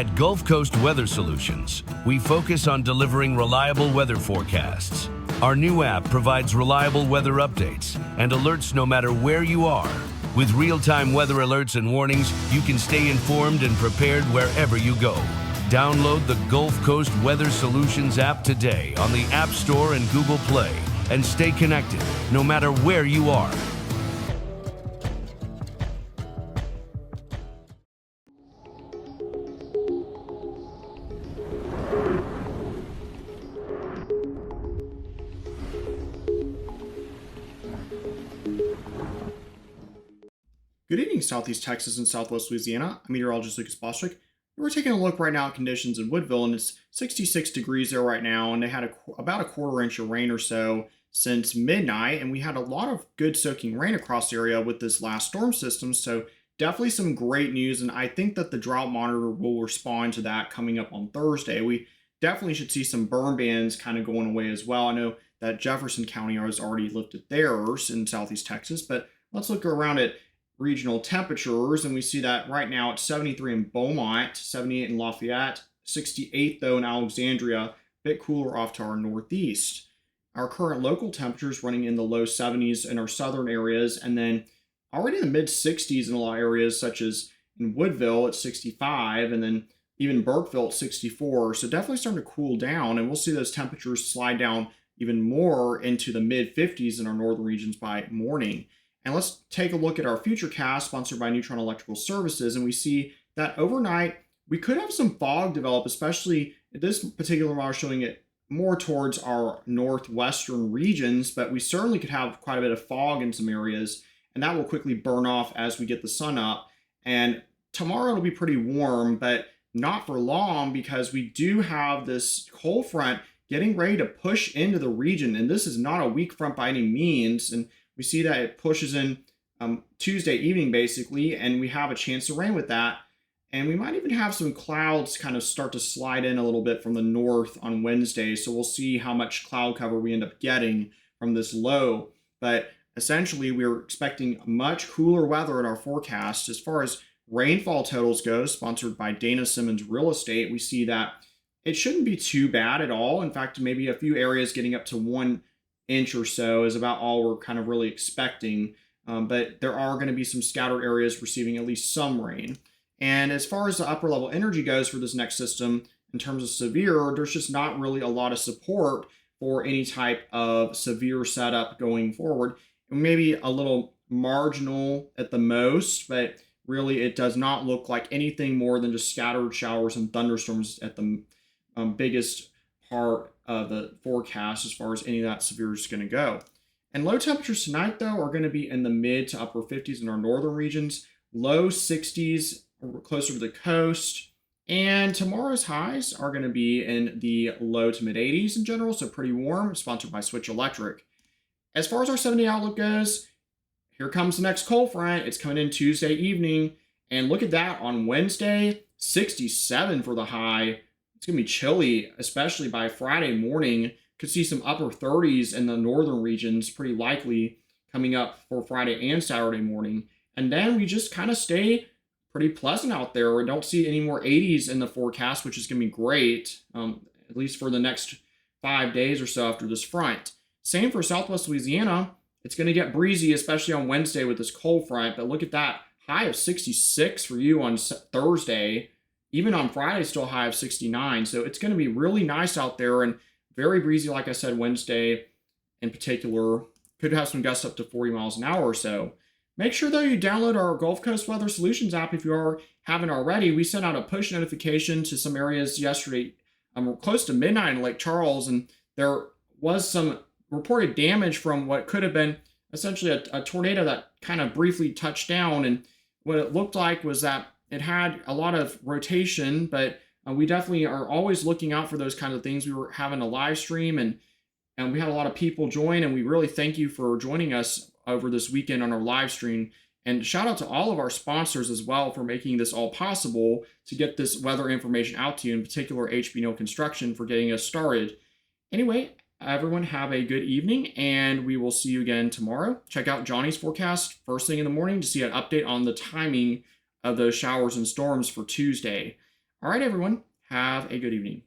At Gulf Coast Weather Solutions, we focus on delivering reliable weather forecasts. Our new app provides reliable weather updates and alerts no matter where you are. With real-time weather alerts and warnings, you can stay informed and prepared wherever you go. Download the Gulf Coast Weather Solutions app today on the App Store and Google Play and stay connected no matter where you are. Good evening, Southeast Texas and Southwest Louisiana. I'm Meteorologist Bostwick. We're taking a look right now at conditions in Woodville, and it's 66 degrees there right now, and they had about a quarter inch of rain or so since midnight, and we had a lot of good soaking rain across the area with this last storm system, so definitely some great news, and I think that the drought monitor will respond to that coming up on Thursday. We definitely should see some burn bans kind of going away as well. I know that Jefferson County has already lifted theirs in Southeast Texas, but let's look around at regional temperatures, and we see that right now it's 73 in Beaumont, 78 in Lafayette, 68 though in Alexandria, a bit cooler off to our northeast. Our current local temperatures running in the low 70s in our southern areas, and then already in the mid 60s in a lot of areas, such as in Woodville at 65, and then even Burkeville at 64. So definitely starting to cool down, and we'll see those temperatures slide down even more into the mid 50s in our northern regions by morning. And let's take a look at our futurecast sponsored by Neutron Electrical Services. And we see that overnight, we could have some fog develop, especially this particular model showing it more towards our northwestern regions, but we certainly could have quite a bit of fog in some areas, and that will quickly burn off as we get the sun up. And tomorrow it'll be pretty warm, but not for long, because we do have this cold front getting ready to push into the region. And this is not a weak front by any means. And we see that it pushes in Tuesday evening, basically, and we have a chance to rain with that. And we might even have some clouds kind of start to slide in a little bit from the north on Wednesday. So we'll see how much cloud cover we end up getting from this low. But essentially, we're expecting much cooler weather in our forecast. As far as rainfall totals go, sponsored by Dana Simmons Real Estate, we see that it shouldn't be too bad at all. In fact, maybe a few areas getting up to 1 inch or so is about all we're kind of really expecting. But there are going to be some scattered areas receiving at least some rain. And as far as the upper level energy goes for this next system, in terms of severe, there's just not really a lot of support for any type of severe setup going forward. Maybe a little marginal at the most, but really it does not look like anything more than just scattered showers and thunderstorms at the biggest part of the forecast as far as any of that severe is going to go. And low temperatures tonight, though, are going to be in the mid to upper 50s in our northern regions, low 60s closer to the coast, and tomorrow's highs are going to be in the low to mid 80s in general, so pretty warm, sponsored by Switch Electric. As far as our 7-day outlook goes, here comes the next cold front. It's coming in Tuesday evening, and look at that on Wednesday, 67 for the high. It's going to be chilly, especially by Friday morning. Could see some upper 30s in the northern regions, pretty likely coming up for Friday and Saturday morning. And then we just kind of stay pretty pleasant out there. We don't see any more 80s in the forecast, which is going to be great, at least for the next 5 days or so after this front. Same for Southwest Louisiana. It's going to get breezy, especially on Wednesday with this cold front. But look at that, high of 66 for you on Thursday. Even on Friday, still a high of 69. So it's going to be really nice out there and very breezy, like I said, Wednesday in particular. Could have some gusts up to 40 miles an hour or so. Make sure, though, you download our Gulf Coast Weather Solutions app if you haven't already. We sent out a push notification to some areas yesterday, close to midnight in Lake Charles, and there was some reported damage from what could have been essentially a tornado that kind of briefly touched down. And what it looked like was that it had a lot of rotation, but we definitely are always looking out for those kinds of things. We were having a live stream, and we had a lot of people join, and we really thank you for joining us over this weekend on our live stream. And shout out to all of our sponsors as well for making this all possible to get this weather information out to you, in particular HB No Construction for getting us started. Anyway, everyone have a good evening, and we will see you again tomorrow. Check out Johnny's forecast first thing in the morning to see an update on the timing of those showers and storms for Tuesday. All right, everyone, have a good evening.